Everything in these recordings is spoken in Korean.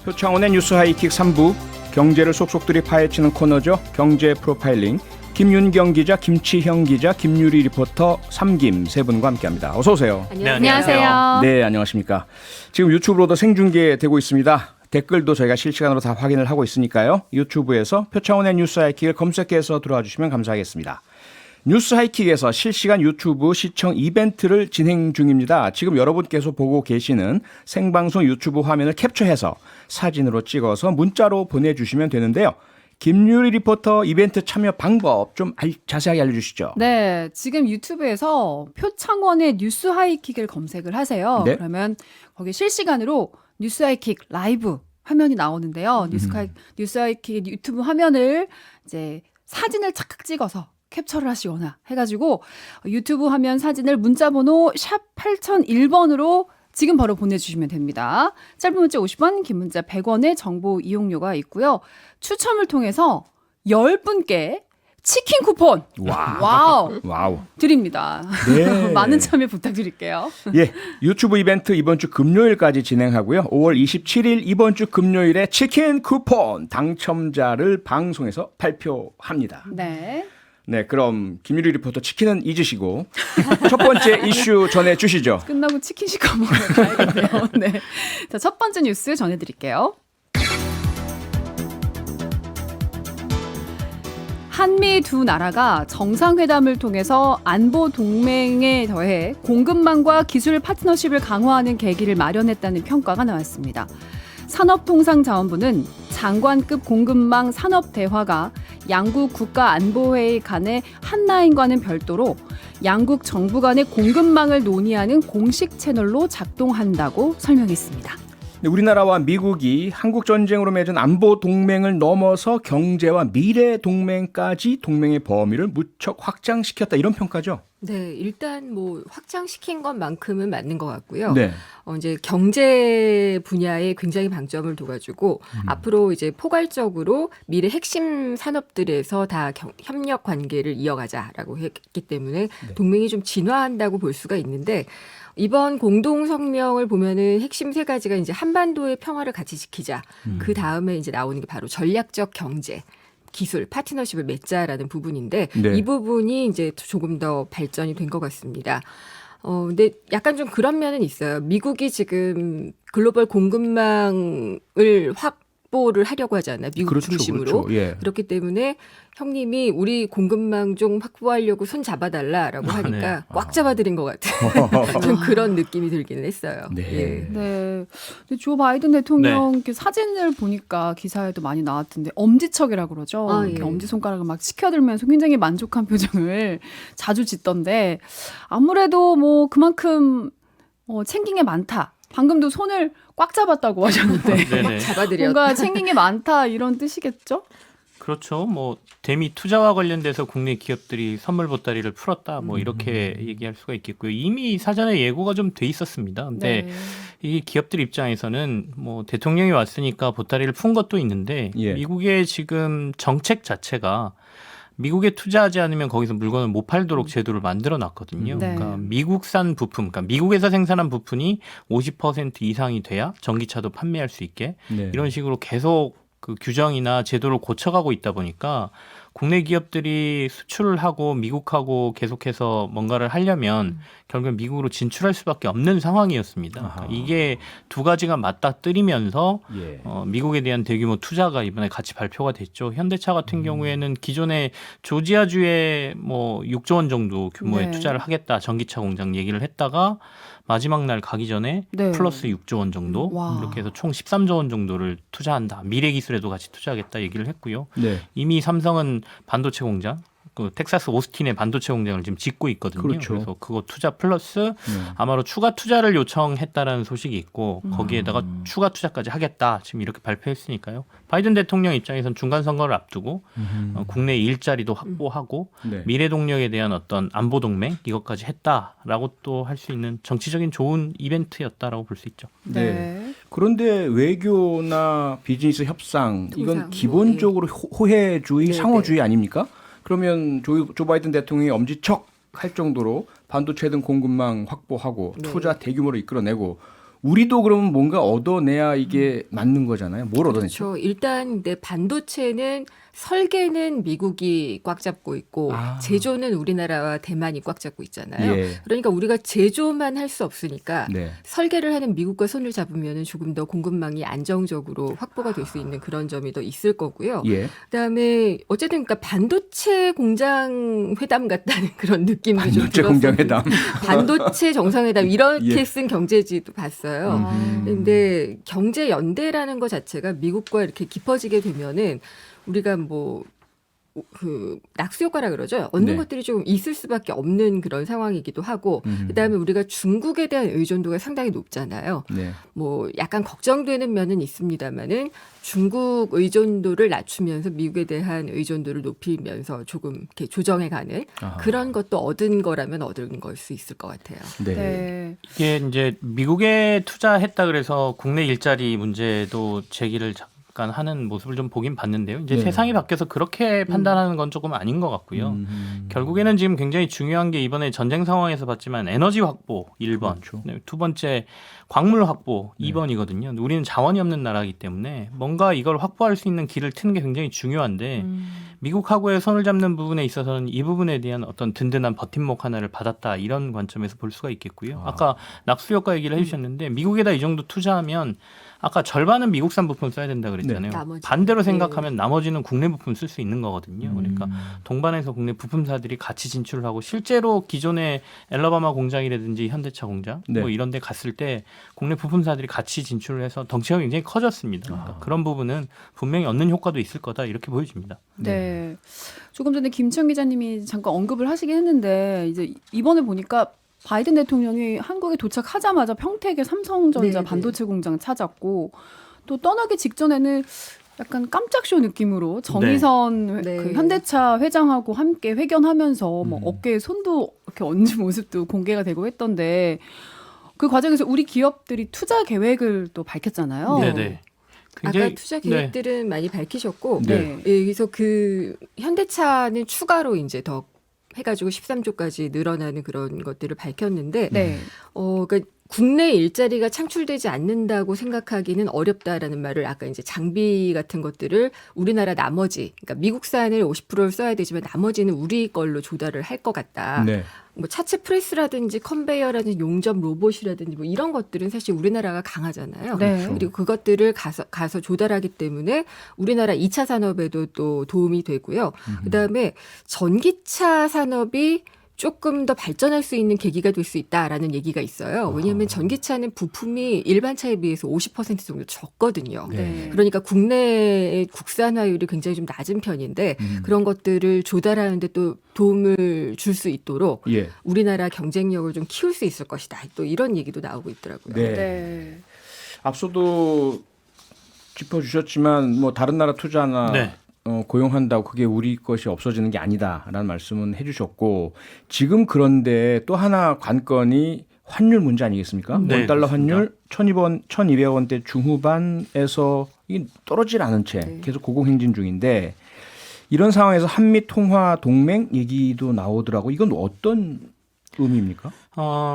표창원의 뉴스 하이킥 3부, 경제를 속속들이 파헤치는 코너죠. 경제 프로파일링, 김윤경 기자, 김치형 기자, 김유리 리포터, 삼김 세 분과 함께합니다. 어서 오세요. 네, 안녕하세요. 네, 안녕하십니까. 지금 유튜브로도 생중계되고 있습니다. 댓글도 저희가 실시간으로 다 확인을 하고 있으니까요. 유튜브에서 표창원의 뉴스 하이킥을 검색해서 들어와 주시면 감사하겠습니다. 뉴스 하이킥에서 실시간 유튜브 시청 이벤트를 진행 중입니다. 지금 여러분께서 보고 계시는 생방송 유튜브 화면을 캡처해서 사진으로 찍어서 문자로 보내주시면 되는데요. 김유리 리포터 이벤트 참여 방법 좀 자세하게 알려주시죠. 네, 지금 유튜브에서 표창원의 뉴스 하이킥을 검색을 하세요. 네. 그러면 거기 실시간으로 뉴스 하이킥 라이브 화면이 나오는데요. 뉴스 하이킥 유튜브 화면을 이제 사진을 착각 찍어서 캡처를 하시거나 해가지고 유튜브 화면 사진을 문자번호 샵 8001번으로 지금 바로 보내주시면 됩니다. 짧은 문자 50원, 긴 문자 100원의 정보 이용료가 있고요. 추첨을 통해서 10분께 치킨 쿠폰 와우 드립니다. 네. 많은 참여 부탁드릴게요. 예, 유튜브 이벤트 이번 주 금요일까지 진행하고요. 5월 27일 이번 주 금요일에 치킨 쿠폰 당첨자를 방송에서 발표합니다. 네. 네, 그럼 김유리 리포터 치킨은 잊으시고 첫 번째 이슈 전해주시죠. 끝나고 치킨 시켜 먹으러 가야겠네요. 네. 자, 첫 번째 뉴스 전해드릴게요. 한미 두 나라가 정상회담을 통해서 안보 동맹에 더해 공급망과 기술 파트너십을 강화하는 계기를 마련했다는 평가가 나왔습니다. 산업통상자원부는 장관급 공급망 산업대화가 양국 국가안보회의 간의 한라인과는 별도로 양국 정부 간의 공급망을 논의하는 공식 채널로 작동한다고 설명했습니다. 우리나라와 미국이 한국 전쟁으로 맺은 안보 동맹을 넘어서 경제와 미래 동맹까지 동맹의 범위를 무척 확장시켰다, 이런 평가죠. 네, 일단 뭐 확장시킨 것만큼은 맞는 것 같고요. 네. 이제 경제 분야에 굉장히 방점을 둬가지고 앞으로 이제 포괄적으로 미래 핵심 산업들에서 다 협력 관계를 이어가자라고 했기 때문에 동맹이 좀 진화한다고 볼 수가 있는데, 이번 공동 성명을 보면은 핵심 세 가지가 이제 한반도의 평화를 같이 지키자. 그 다음에 이제 나오는 게 바로 전략적 경제, 기술, 파트너십을 맺자라는 부분인데, 네. 이 부분이 이제 조금 더 발전이 된 것 같습니다. 근데 약간 좀 그런 면은 있어요. 미국이 지금 글로벌 공급망을 확보를 하려고 하잖아요. 미국 그렇죠, 중심으로. 그렇죠. 예. 그렇기 때문에 형님이 우리 공급망 좀 확보하려고 손 잡아달라라고 하니까 네. 꽉 잡아드린 것 같아요. 좀 그런 느낌이 들기는 했어요. 네. 예. 네. 근데 조 바이든 대통령 이렇게 사진을 보니까 기사에도 많이 나왔던데 엄지척이라고 그러죠. 아, 이렇게 예. 엄지손가락을 막 치켜들면서 굉장히 만족한 표정을 자주 짓던데, 아무래도 뭐 그만큼 챙긴 게 많다. 방금도 손을 꽉 잡았다고 하셨는데 네네. 잡아드렸다. 뭔가 챙긴 게 많다 이런 뜻이겠죠? 그렇죠. 뭐 대미 투자와 관련돼서 국내 기업들이 선물 보따리를 풀었다, 뭐 이렇게 얘기할 수가 있겠고요. 이미 사전에 예고가 좀 돼 있었습니다. 근데 네. 이 기업들 입장에서는 뭐 대통령이 왔으니까 보따리를 푼 것도 있는데, 예. 미국의 지금 정책 자체가 미국에 투자하지 않으면 거기서 물건을 못 팔도록 제도를 만들어 놨거든요. 네. 그러니까 미국산 부품, 그러니까 미국에서 생산한 부품이 50% 이상이 돼야 전기차도 판매할 수 있게, 네. 이런 식으로 계속 그 규정이나 제도를 고쳐가고 있다 보니까 국내 기업들이 수출을 하고 미국하고 계속해서 뭔가를 하려면 결국 미국으로 진출할 수밖에 없는 상황이었습니다. 그러니까 이게 두 가지가 맞닥뜨리면서 예. 미국에 대한 대규모 투자가 이번에 같이 발표가 됐죠. 현대차 같은 경우에는 기존에 조지아주에 뭐 6조 원 정도 규모의 네. 투자를 하겠다, 전기차 공장 얘기를 했다가 마지막 날 가기 전에 네. 플러스 6조 원 정도, 와. 이렇게 해서 총 13조 원 정도를 투자한다. 미래 기술에도 같이 투자하겠다 얘기를 했고요. 네. 이미 삼성은 반도체 공장, 그 텍사스 오스틴의 반도체 공장을 지금 짓고 있거든요. 그렇죠. 그래서 그거 투자 플러스 아마도 추가 투자를 요청했다라는 소식이 있고, 거기에다가 추가 투자까지 하겠다 지금 이렇게 발표했으니까요. 바이든 대통령 입장에선 중간 선거를 앞두고 국내 일자리도 확보하고 네. 미래 동력에 대한 어떤 안보 동맹 이것까지 했다라고 또 할 수 있는 정치적인 좋은 이벤트였다라고 볼 수 있죠. 네. 그런데 외교나 비즈니스 협상, 이건 통상, 기본적으로 호혜주의, 네, 상호주의 아닙니까? 그러면 조 바이든 대통령이 엄지척 할 정도로 반도체 등 공급망 확보하고 네. 투자 대규모로 이끌어내고, 우리도 그러면 뭔가 얻어내야 이게 맞는 거잖아요. 뭘 얻어냈죠? 그렇죠. 일단 근데 반도체는 설계는 미국이 꽉 잡고 있고 아. 제조는 우리나라와 대만이 꽉 잡고 있잖아요. 예. 그러니까 우리가 제조만 할 수 없으니까 네. 설계를 하는 미국과 손을 잡으면 조금 더 공급망이 안정적으로 확보가 될 수 있는 그런 점이 더 있을 거고요. 예. 그다음에 어쨌든 그러니까 반도체 공장 회담 같다는 그런 느낌도 좀 반도체 들었어요. 공장회담. 반도체 정상회담 이렇게 예. 쓴 경제지도 봤어요. 아. 근데 경제 연대라는 것 자체가 미국과 이렇게 깊어지게 되면은 우리가 뭐 그 낙수 효과라 그러죠. 얻는 네. 것들이 좀 있을 수밖에 없는 그런 상황이기도 하고 그다음에 우리가 중국에 대한 의존도가 상당히 높잖아요. 네. 뭐 약간 걱정되는 면은 있습니다만은 중국 의존도를 낮추면서 미국에 대한 의존도를 높이면서 조금 이렇게 조정해가는 아하. 그런 것도 얻은 거라면 얻은 걸 수 있을 것 같아요. 네. 네. 이게 이제 미국에 투자했다 그래서 국내 일자리 문제도 제기를 잠깐 하는 모습을 좀 보긴 봤는데요. 이제 네. 세상이 바뀌어서 그렇게 판단하는 건 조금 아닌 것 같고요. 결국에는 지금 굉장히 중요한 게 이번에 전쟁 상황에서 봤지만 에너지 확보 1번, 그렇죠. 네, 두 번째 광물 확보 2번이거든요. 우리는 자원이 없는 나라이기 때문에 뭔가 이걸 확보할 수 있는 길을 트는 게 굉장히 중요한데 미국하고의 손을 잡는 부분에 있어서는 이 부분에 대한 어떤 든든한 버팀목 하나를 받았다 이런 관점에서 볼 수가 있겠고요. 아까 낙수 효과 얘기를 해주셨는데 미국에다 이 정도 투자하면 아까 절반은 미국산 부품 써야 된다 그랬잖아요. 나머지. 반대로 네. 생각하면 나머지는 국내 부품 쓸 수 있는 거거든요. 그러니까 동반해서 국내 부품사들이 같이 진출을 하고 실제로 기존의 엘라바마 공장이라든지 현대차 공장 네. 뭐 이런 데 갔을 때 국내 부품사들이 같이 진출을 해서 덩치가 굉장히 커졌습니다. 그러니까 그런 부분은 분명히 얻는 효과도 있을 거다 이렇게 보여집니다. 네. 조금 전에 김천 기자님이 잠깐 언급을 하시긴 했는데 이제 이번에 보니까 바이든 대통령이 한국에 도착하자마자 평택의 삼성전자 네, 반도체 공장 찾았고 또 떠나기 직전에는 약간 깜짝쇼 느낌으로 정의선 네. 그 현대차 회장하고 함께 회견하면서 뭐 음. 어깨에 손도 이렇게 얹은 모습도 공개가 되고 했던데 그 과정에서 우리 기업들이 투자 계획을 또 밝혔잖아요. 네네. 아까 투자 계획들은 많이 밝히셨고 네. 예, 그래서 그 현대차는 추가로 이제 더 해가지고 13조까지 늘어나는 그런 것들을 밝혔는데 네. 그러니까 국내 일자리가 창출되지 않는다고 생각하기는 어렵다라는 말을 아까 이제 장비 같은 것들을 우리나라 나머지 그러니까 미국산을 50%를 써야 되지만 나머지는 우리 걸로 조달을 할 것 같다. 네. 뭐 차체 프레스라든지 컨베이어라든지 용접 로봇이라든지 뭐 이런 것들은 사실 우리나라가 강하잖아요. 네. 그리고 그것들을 가서 조달하기 때문에 우리나라 2차 산업에도 또 도움이 되고요. 그다음에 전기차 산업이 조금 더 발전할 수 있는 계기가 될 수 있다라는 얘기가 있어요. 왜냐하면 전기차는 부품이 일반 차에 비해서 50% 정도 적거든요. 네. 그러니까 국내의 국산화율이 굉장히 좀 낮은 편인데 그런 것들을 조달하는데 또 도움을 줄 수 있도록 예. 우리나라 경쟁력을 좀 키울 수 있을 것이다. 또 이런 얘기도 나오고 있더라고요. 네. 네. 앞서도 짚어주셨지만 뭐 다른 나라 투자나 네. 고용한다고 그게 우리 것이 없어지는 게 아니다라는 말씀은 해주셨고 지금 그런데 또 하나 관건이 환율 문제 아니겠습니까? 네, 원달러 그렇습니다. 환율 1,200원대 중후반에서 이게 떨어지질 않은 채 네. 계속 고공행진 중인데 이런 상황에서 한미 통화 동맹 얘기도 나오더라고. 이건 어떤 의미입니까?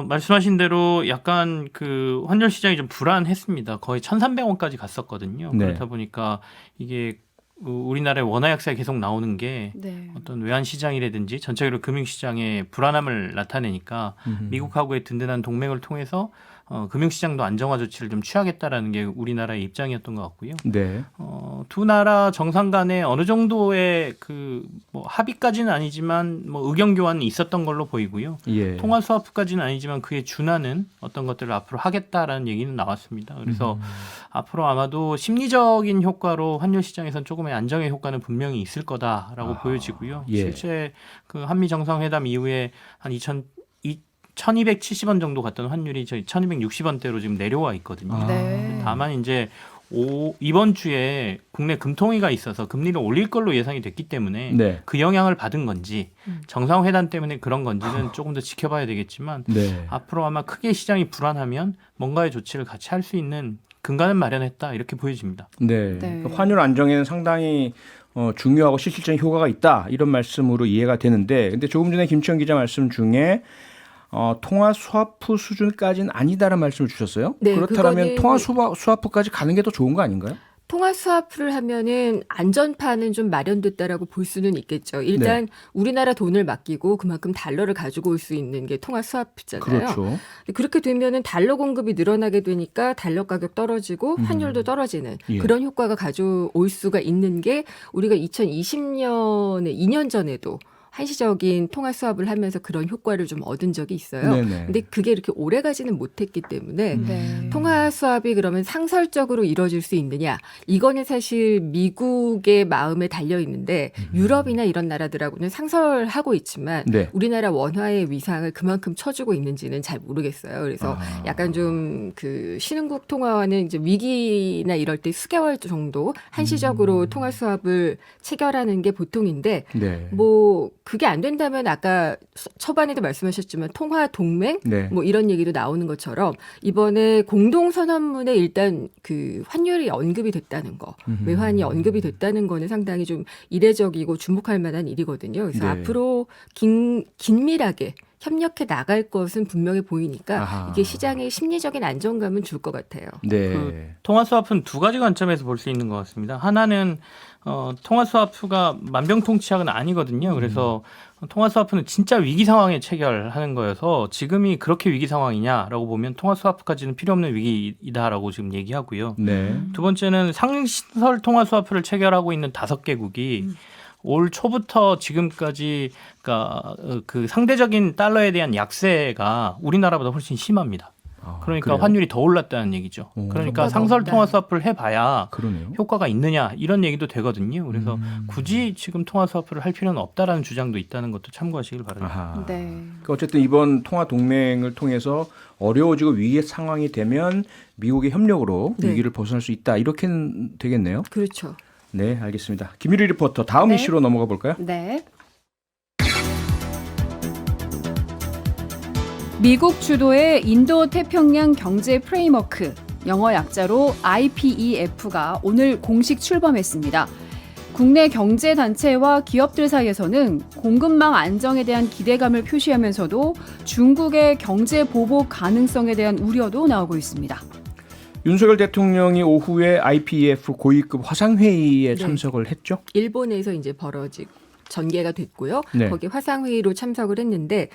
말씀하신 대로 약간 그 환율 시장이 좀 불안했습니다. 거의 1,300원까지 갔었거든요. 네. 그렇다 보니까 이게 우리나라의 원화 약세가 계속 나오는 게 네. 어떤 외환 시장이라든지 전체적으로 금융 시장의 불안함을 나타내니까 미국하고의 든든한 동맹을 통해서 금융 시장도 안정화 조치를 좀 취하겠다라는 게 우리나라의 입장이었던 것 같고요. 네. 두 나라 정상 간에 어느 정도의 그 뭐 합의까지는 아니지만 뭐 의견 교환이 있었던 걸로 보이고요. 예. 통화 스와프까지는 아니지만 그에 준하는 어떤 것들을 앞으로 하겠다라는 얘기는 나왔습니다. 그래서 앞으로 아마도 심리적인 효과로 환율 시장에선 조금의 안정의 효과는 분명히 있을 거다라고 보여지고요. 예. 실제 그 한미 정상회담 이후에 한 1,270원 정도 갔던 환율이 저희 1,260원대로 지금 내려와 있거든요. 네. 다만 이제 이번 주에 국내 금통위가 있어서 금리를 올릴 걸로 예상이 됐기 때문에 네. 그 영향을 받은 건지 정상회담 때문에 그런 건지는 조금 더 지켜봐야 되겠지만 네. 앞으로 아마 크게 시장이 불안하면 뭔가의 조치를 같이 할 수 있는 근간은 마련했다 이렇게 보여집니다. 네. 네. 그 환율 안정에는 상당히 중요하고 실질적인 효과가 있다 이런 말씀으로 이해가 되는데 근데 조금 전에 김치현 기자 말씀 중에 통화 스와프 수준까지는 아니다라는 말씀을 주셨어요. 네, 그렇다면 그거는 통화 스와프까지 가는 게 더 좋은 거 아닌가요? 통화 스와프를 하면은 안전판은 좀 마련됐다라고 볼 수는 있겠죠. 일단 우리나라 돈을 맡기고 그만큼 달러를 가지고 올 수 있는 게 통화 스와프잖아요. 그렇죠. 그렇게 되면은 달러 공급이 늘어나게 되니까 달러 가격 떨어지고 환율도 떨어지는 예. 그런 효과가 가져올 수가 있는 게 우리가 2020년에 2년 전에도 한시적인 통화 수합을 하면서 그런 효과를 좀 얻은 적이 있어요. 네네. 근데 그게 이렇게 오래 가지는 못했기 때문에 네. 통화 수합이 그러면 상설적으로 이루어질 수 있느냐? 이거는 사실 미국의 마음에 달려 있는데 유럽이나 이런 나라들하고는 상설하고 있지만 네. 우리나라 원화의 위상을 그만큼 쳐주고 있는지는 잘 모르겠어요. 그래서 약간 좀 그 신흥국 통화와는 이제 위기나 이럴 때 수개월 정도 한시적으로 통화 수합을 체결하는 게 보통인데 네. 뭐 그게 안 된다면 아까 초반에도 말씀하셨지만 통화 동맹 네. 뭐 이런 얘기도 나오는 것처럼 이번에 공동 선언문에 일단 그 환율이 언급이 됐다는 거, 외환이 언급이 됐다는 거는 상당히 좀 이례적이고 주목할 만한 일이거든요. 그래서 네. 앞으로 긴밀하게 협력해 나갈 것은 분명해 보이니까 아하. 이게 시장에 심리적인 안정감은 줄 것 같아요. 네. 통화 스와프는 두 가지 관점에서 볼 수 있는 것 같습니다. 하나는 통화 스와프가 만병통치약은 아니거든요. 그래서 통화 스와프는 진짜 위기 상황에 체결하는 거여서 지금이 그렇게 위기 상황이냐라고 보면 통화 스와프까지는 필요 없는 위기이다라고 지금 얘기하고요. 네. 두 번째는 상설 통화 스와프를 체결하고 있는 5개국이 올 초부터 지금까지 그러니까 그 상대적인 달러에 대한 약세가 우리나라보다 훨씬 심합니다. 그러니까 그래요? 환율이 더 올랐다는 얘기죠. 오. 그러니까 효과가 상설 없다. 통화 스와프를 해봐야 그러네요. 효과가 있느냐 이런 얘기도 되거든요. 그래서 굳이 지금 통화 스와프를 할 필요는 없다라는 주장도 있다는 것도 참고하시길 바랍니다. 아하. 네. 그러니까 어쨌든 이번 통화 동맹을 통해서 어려워지고 위기의 상황이 되면 미국의 협력으로 네. 위기를 벗어날 수 있다. 이렇게는 되겠네요. 그렇죠. 네, 알겠습니다. 김유리 리포터 다음 네. 이슈로 넘어가 볼까요? 네. 미국 주도의 인도 태평양 경제 프레임워크, 영어 약자로 IPEF가 오늘 공식 출범했습니다. 국내 경제 단체와 기업들 사이에서는 공급망 안정에 대한 기대감을 표시하면서도 중국의 경제 보복 가능성에 대한 우려도 나오고 있습니다. 윤석열 대통령이 오후에 IPEF 고위급 화상회의에 네. 참석을 했죠. 일본에서 이제 전개가 됐고요. 네. 거기 화상회의로 참석을 했는데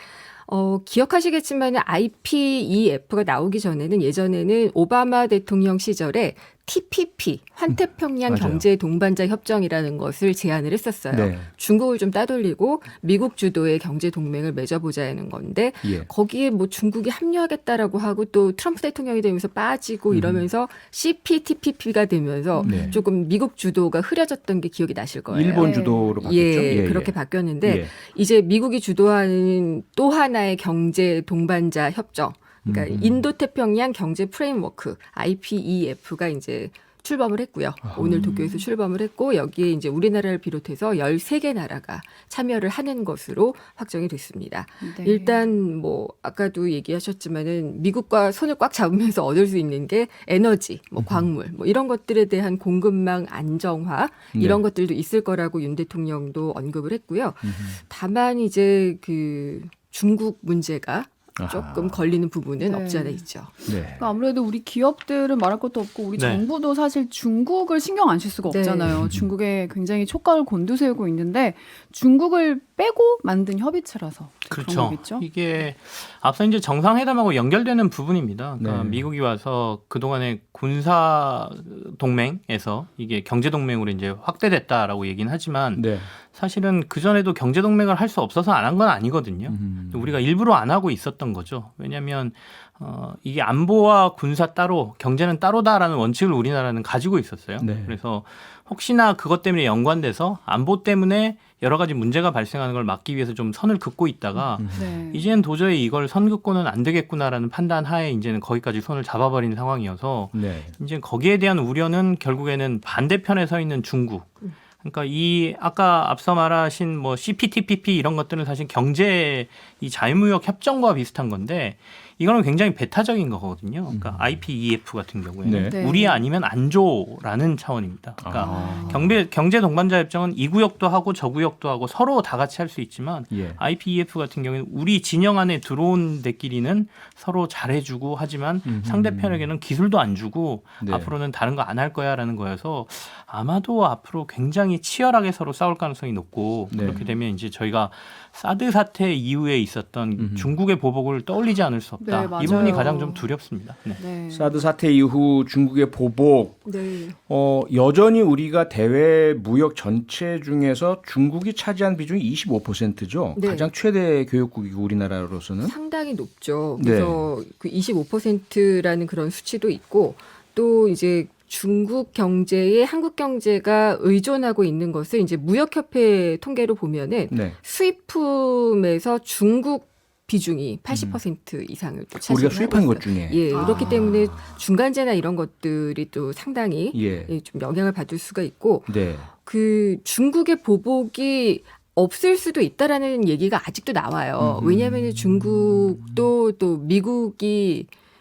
기억하시겠지만 IPEF가 나오기 전에는 예전에는 오바마 대통령 시절에 TPP, 환태평양 맞아요. 경제 동반자 협정이라는 것을 제안을 했었어요. 네. 중국을 좀 따돌리고 미국 주도의 경제 동맹을 맺어보자는 건데 예. 거기에 뭐 중국이 합류하겠다라고 하고 또 트럼프 대통령이 되면서 빠지고 이러면서 CPTPP가 되면서 네. 조금 미국 주도가 흐려졌던 게 기억이 나실 거예요. 일본 주도로 바뀌었죠. 예, 그렇게 바뀌었는데 예. 이제 미국이 주도하는 또 하나의 경제 동반자 협정, 그러니까 인도태평양 경제 프레임워크 IPEF가 이제 출범을 했고요. 오늘 도쿄에서 출범을 했고 여기에 이제 우리나라를 비롯해서 13개 나라가 참여를 하는 것으로 확정이 됐습니다. 네. 일단 뭐 아까도 얘기하셨지만은 미국과 손을 꽉 잡으면서 얻을 수 있는 게 에너지, 뭐 광물, 뭐 이런 것들에 대한 공급망 안정화 이런 것들도 있을 거라고 윤 대통령도 언급을 했고요. 다만 이제 그 중국 문제가 조금 걸리는 부분은 네. 없지 않아 있죠. 네. 그러니까 아무래도 우리 기업들은 말할 것도 없고 우리 네. 정부도 사실 중국을 신경 안 쓸 수가 네. 없잖아요. 중국에 굉장히 촉각을 곤두세우고 있는데 중국을 빼고 만든 협의체라서 그런 그렇죠. 거겠죠. 이게 앞서 이제 정상회담하고 연결되는 부분입니다. 그러니까 네. 미국이 와서 그동안의 군사 동맹에서 이게 경제 동맹으로 이제 확대됐다라고 얘기는 하지만 네. 사실은 그 전에도 경제 동맹을 할 수 없어서 안 한 건 아니거든요. 우리가 일부러 안 하고 있었던 거죠. 왜냐하면 이게 안보와 군사 따로, 경제는 따로다라는 원칙을 우리나라는 가지고 있었어요. 네. 그래서 혹시나 그것 때문에 연관돼서 안보 때문에 여러 가지 문제가 발생하는 걸 막기 위해서 좀 선을 긋고 있다가 네. 이제는 도저히 이걸 선 긋고는 안 되겠구나라는 판단 하에 이제는 거기까지 손을 잡아버린 상황이어서 네. 이제 거기에 대한 우려는 결국에는 반대편에 서 있는 중국. 그러니까 이 아까 앞서 말하신 뭐 CPTPP 이런 것들은 사실 경제 이 자유무역 협정과 비슷한 건데 이거는 굉장히 배타적인 거거든요. 그러니까 IPEF 같은 경우에는 네. 네. 우리 아니면 안 줘라는 차원입니다. 그러니까 아. 경제 동반자 협정은 이 구역도 하고 저 구역도 하고 서로 다 같이 할 수 있지만 예. IPEF 같은 경우에는 우리 진영 안에 들어온 데끼리는 서로 잘해주고 하지만 상대편에게는 기술도 안 주고 네. 앞으로는 다른 거 안 할 거야라는 거여서 아마도 앞으로 굉장히 치열하게 서로 싸울 가능성이 높고 네. 그렇게 되면 이제 저희가 사드 사태 이후에 있었던 중국의 보복을 떠올리지 않을 수 없다. 네, 맞아요. 이 부분이 가장 좀 두렵습니다. 네. 네. 사드 사태 이후 중국의 보복 네. 여전히 우리가 대외 무역 전체 중에서 중국이 차지한 비중이 25%죠. 네. 가장 최대 교역국이고 우리나라로서는. 상당히 높죠. 네. 그래서 그 25%라는 그런 수치도 있고 또 이제 중국 경제에 한국 경제가 의존하고 있는 것을 이제 무역협회 통계로 보면은 네. 수입품에서 중국 비중이 80% 이상을 또 차지하고 우리가 수입한 있어요. 것 중에. 예, 아. 그렇기 때문에 중간재나 이런 것들이 또 상당히 예. 예, 좀 영향을 받을 수가 있고 네. 그 중국의 보복이 없을 수도 있다라는 얘기가 아직도 나와요. 왜냐하면 중국도 또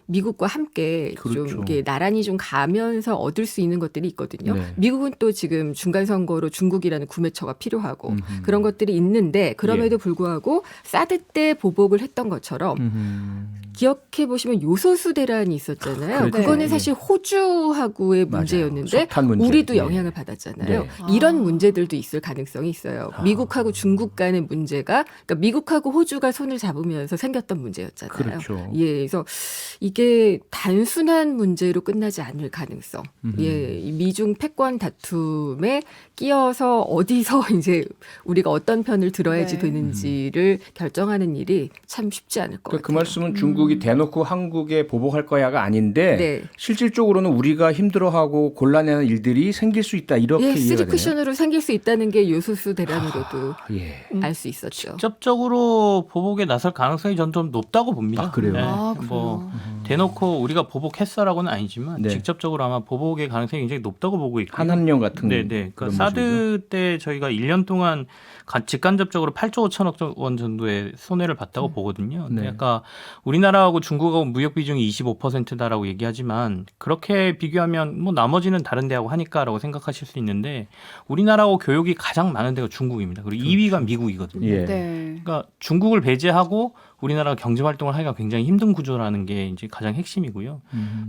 미국과 함께 그렇죠. 좀 이게 나란히 좀 가면서 얻을 수 있는 것들이 있거든요. 네. 미국은 또 지금 중간 선거로 중국이라는 구매처가 필요하고 그런 것들이 있는데 그럼에도 예. 불구하고 사드 때 보복을 했던 것처럼 기억해 보시면 요소수 대란이 있었잖아요. 그렇죠. 그거는 네. 사실 호주하고의 맞아요. 문제였는데 석탄 문제. 우리도 예. 영향을 받았잖아요. 네. 이런 문제들도 있을 가능성이 있어요. 미국하고 중국 간의 문제가 그러니까 미국하고 호주가 손을 잡으면서 생겼던 문제였잖아요. 그렇죠. 예, 그래서 이게 단순한 문제로 끝나지 않을 가능성. 예, 이 미중 패권 다툼에 끼어서 어디서 이제 우리가 어떤 편을 들어야지 네. 되는지를 결정하는 일이 참 쉽지 않을 것 그러니까 그 같아요. 말씀은 중국이 대놓고 한국에 보복할 거야가 아닌데 네. 실질적으로는 우리가 힘들어하고 곤란해하는 일들이 생길 수 있다 이렇게 예, 이해가 쓰리 되네요. 쿠션으로 생길 수 있다는 게 요소수 대란으로도 예. 알 수 있었죠. 직접적으로 보복에 나설 가능성이 전 좀 높다고 봅니다. 아, 그래요? 아, 그래요? 뭐 대놓고 우리가 보복했어라고는 아니지만 네. 직접적으로 아마 보복의 가능성이 굉장히 높다고 보고 있고요. 한한령 같은 네, 네. 그러니까 그런 사드 모습이죠. 때 저희가 1년 동안 직간접적으로 8조 5천억 원 정도의 손해를 봤다고 보거든요. 네. 그러니까 우리나라하고 중국하고 무역 비중이 25%다라고 얘기하지만 그렇게 비교하면 뭐 나머지는 다른 데하고 하니까라고 생각하실 수 있는데 우리나라하고 교역이 가장 많은 데가 중국입니다. 그리고 2위가 미국이거든요. 예. 네. 그러니까 중국을 배제하고 우리나라가 경제 활동을 하기가 굉장히 힘든 구조라는 게 이제 가장 핵심이고요.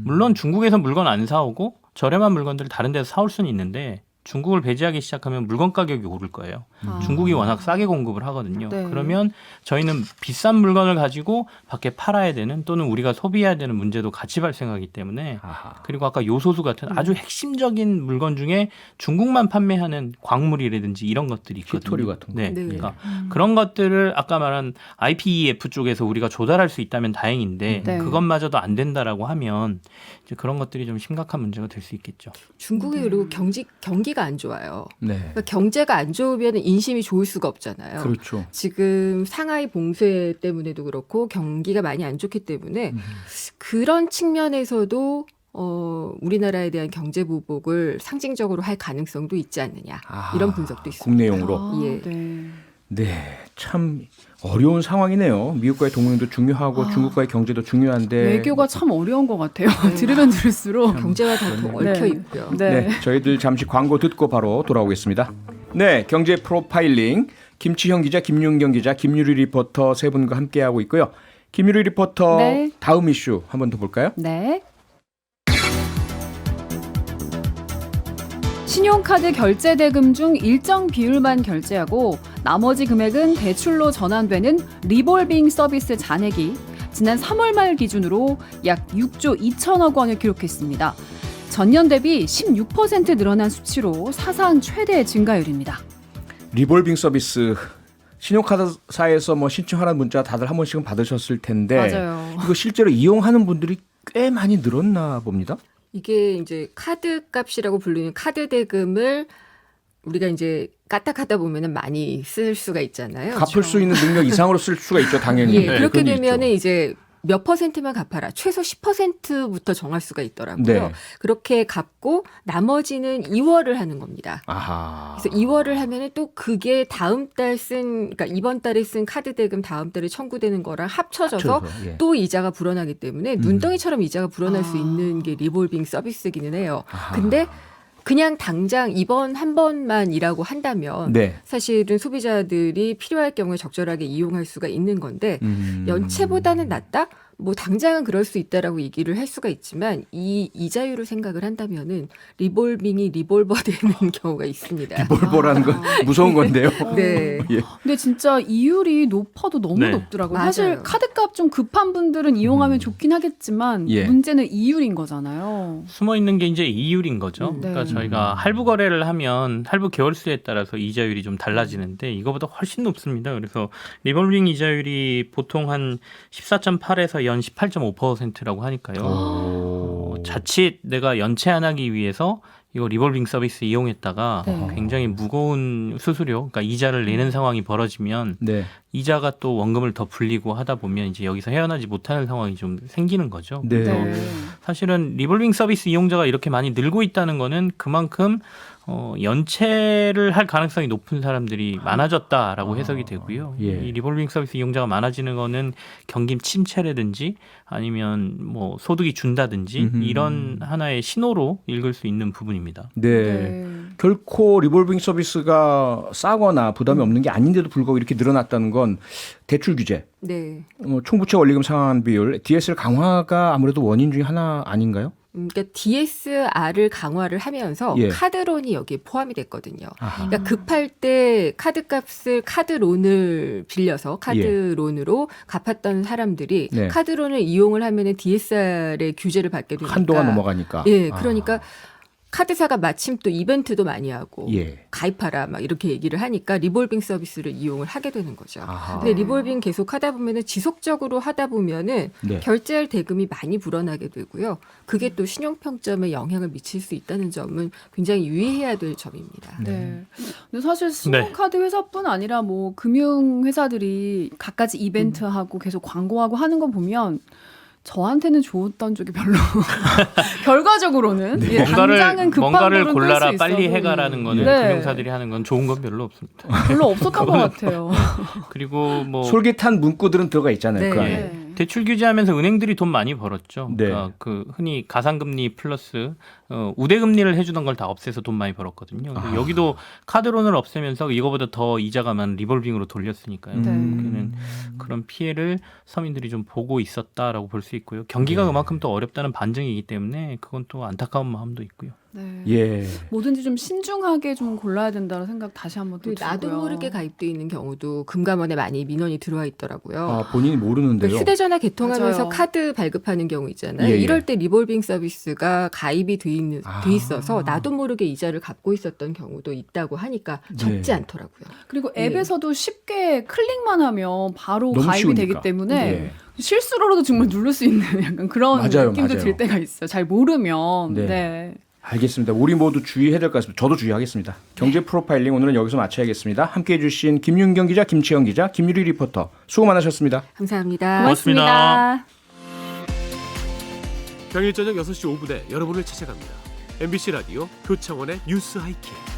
물론 중국에서 물건 안 사오고 저렴한 물건들을 다른 데서 사올 수는 있는데 중국을 배제하기 시작하면 물건 가격이 오를 거예요. 아. 중국이 워낙 싸게 공급을 하거든요. 네. 그러면 저희는 비싼 물건을 가지고 밖에 팔아야 되는 또는 우리가 소비해야 되는 문제도 같이 발생하기 때문에 아하. 그리고 아까 요소수 같은 아주 핵심적인 물건 중에 중국만 판매하는 광물이라든지 이런 것들이 있거든요. 히토류 같은 거. 네. 네. 그러니까 그런 것들을 아까 말한 IPEF 쪽에서 우리가 조달할 수 있다면 다행인데 네. 그것마저도 안 된다라고 하면 이제 그런 것들이 좀 심각한 문제가 될 수 있겠죠. 중국이 그리고 경기가 안 좋아요. 네. 그러니까 경제가 안 좋으면 인심이 좋을 수가 없잖아요. 그렇죠. 지금 상하이 봉쇄 때문에도 그렇고 경기가 많이 안 좋기 때문에 그런 측면에서도 우리나라에 대한 경제 보복을 상징적으로 할 가능성도 있지 않느냐 아하. 이런 분석도 있습니다. 국내용으로. 아, 예. 네. 네. 참 어려운 상황이네요. 미국과의 동맹도 중요하고 중국과의 경제도 중요한데 외교가 참 어려운 것 같아요. 들으면 들을수록. 경제와 다 더 얽혀 네. 있고요. 네. 네, 저희들 잠시 광고 듣고 바로 돌아오겠습니다. 네, 경제 프로파일링 김치형 기자, 김윤경 기자, 김유리 리포터 세 분과 함께하고 있고요. 김유리 리포터 네. 다음 이슈 한 번 더 볼까요? 네. 신용카드 결제 대금 중 일정 비율만 결제하고 나머지 금액은 대출로 전환되는 리볼빙 서비스 잔액이 지난 3월 말 기준으로 약 6조 2천억 원을 기록했습니다. 전년 대비 16% 늘어난 수치로 사상 최대 증가율입니다. 리볼빙 서비스 신용카드사에서 뭐 신청하라는 문자 다들 한 번씩은 받으셨을 텐데 맞아요. 이거 실제로 이용하는 분들이 꽤 많이 늘었나 봅니다. 이게 이제 카드 값이라고 불리는 카드 대금을 우리가 이제 까딱하다 보면은 많이 쓸 수가 있잖아요. 갚을 수 있는 능력 이상으로 쓸 수가 있죠, 당연히. 예, 네, 그렇게 그건 되면은 있죠. 이제 몇 퍼센트만 갚아라. 최소 10%부터 정할 수가 있더라고요. 네. 그렇게 갚고 나머지는 2월을 하는 겁니다. 아하. 그래서 2월을 하면은 또 그게 다음 달 그러니까 이번 달에 쓴 카드 대금 다음 달에 청구되는 거랑 합쳐져서 예. 또 이자가 불어나기 때문에 눈덩이처럼 이자가 불어날 수 있는 게 리볼빙 서비스기는 해요. 아하. 근데 그냥 당장 이번 한 번만이라고 한다면 네. 사실은 소비자들이 필요할 경우에 적절하게 이용할 수가 있는 건데 연체보다는 낫다? 뭐 당장은 그럴 수 있다라고 얘기를 할 수가 있지만 이 이자율을 생각을 한다면은 리볼빙이 리볼버 되는 경우가 있습니다. 리볼버라는 건 무서운 건데요. 네. 예. 근데 진짜 이율이 높아도 너무 네. 높더라고요. 맞아요. 사실 카드값 좀 급한 분들은 이용하면 좋긴 하겠지만 예. 문제는 이율인 거잖아요. 숨어 있는 게 이제 이율인 거죠. 네. 그러니까 저희가 할부 거래를 하면 할부 개월수에 따라서 이자율이 좀 달라지는데 이거보다 훨씬 높습니다. 그래서 리볼빙 이자율이 보통 한 14.8에서 연 18.5%라고 하니까요. 자칫 내가 연체 안 하기 위해서 이거 리볼빙 서비스 이용했다가 네. 굉장히 무거운 수수료, 그러니까 이자를 내는 상황이 벌어지면 네. 이자가 또 원금을 더 불리고 하다 보면 이제 여기서 헤어나지 못하는 상황이 좀 생기는 거죠. 네. 그래서 사실은 리볼빙 서비스 이용자가 이렇게 많이 늘고 있다는 거는 그만큼 연체를 할 가능성이 높은 사람들이 많아졌다라고 해석이 되고요. 예. 이 리볼빙 서비스 이용자가 많아지는 거는 경기 침체라든지 아니면 뭐 소득이 준다든지 이런 하나의 신호로 읽을 수 있는 부분입니다. 네. 결코 리볼빙 서비스가 싸거나 부담이 없는 게 아닌데도 불구하고 이렇게 늘어났다는 건 대출 규제, 네. 총부채 원리금 상환 비율, DSR 강화가 아무래도 원인 중에 하나 아닌가요? 그러니까 DSR을 강화를 하면서 예. 카드론이 여기에 포함이 됐거든요. 아하. 그러니까 급할 때 카드값을 카드론을 빌려서 카드론으로 갚았던 사람들이 네. 카드론을 이용을 하면은 DSR의 규제를 받게 되니까 한도가 넘어가니까. 예, 그러니까 카드사가 마침 또 이벤트도 많이 하고 예. 가입하라 막 이렇게 얘기를 하니까 리볼빙 서비스를 이용을 하게 되는 거죠. 아하. 근데 리볼빙 계속 하다 보면은 지속적으로 하다 보면은 네. 결제할 대금이 많이 불어나게 되고요. 그게 또 신용평점에 영향을 미칠 수 있다는 점은 굉장히 유의해야 될 점입니다. 네. 근데 사실 신용카드 회사뿐 아니라 뭐 금융 회사들이 갖가지 이벤트하고 계속 광고하고 하는 거 보면 저한테는 좋았던 쪽이 별로 결과적으로는 예, 당장은 급한 뭔가를 돈은 골라라 뺄수 빨리 있어도 해가라는 거는 네. 금융사들이 하는 건 좋은 건 별로 없습니다. 별로 없었던 것 같아요. 그리고 뭐 솔깃한 문구들은 들어가 있잖아요. 네. 그 안에. 네. 대출 규제하면서 은행들이 돈 많이 벌었죠. 네. 그러니까 그 흔히 가상금리 플러스 우대금리를 해주던 걸 다 없애서 돈 많이 벌었거든요. 근데 여기도 카드론을 없애면서 이거보다 더 이자가 많은 리볼빙으로 돌렸으니까요. 네. 그는 그런 피해를 서민들이 좀 보고 있었다라고 볼 수 있고요. 경기가 네. 그만큼 또 어렵다는 반증이기 때문에 그건 또 안타까운 마음도 있고요. 네. 예. 뭐든지 좀 신중하게 좀 골라야 된다는 생각 다시 한번 또 그 나도 들고요. 모르게 가입돼 있는 경우도 금감원에 많이 민원이 들어와 있더라고요. 아, 본인이 모르는데요. 그러니까 휴대전화 개통하면서 맞아요. 카드 발급하는 경우 있잖아요. 예, 예. 이럴 때 리볼빙 서비스가 가입이 돼 있어서 아. 나도 모르게 이자를 갚고 있었던 경우도 있다고 하니까 적지 네. 않더라고요. 그리고 예. 앱에서도 쉽게 클릭만 하면 바로 너무 가입이 쉬우니까. 되기 때문에 예. 실수로라도 정말 누를 수 있는 약간 그런 맞아요, 느낌도 맞아요. 들 때가 있어요. 잘 모르면. 네. 네. 알겠습니다. 우리 모두 주의해야 될 것 같습니다. 저도 주의하겠습니다. 경제 프로파일링 오늘은 여기서 마쳐야겠습니다. 함께해 주신 김윤경 기자, 김치영 기자, 김유리 리포터 수고 많으셨습니다. 감사합니다. 고맙습니다. 평일 저녁 6시 5분에 여러분을 찾아갑니다. MBC 라디오 표창원의 뉴스 하이킥.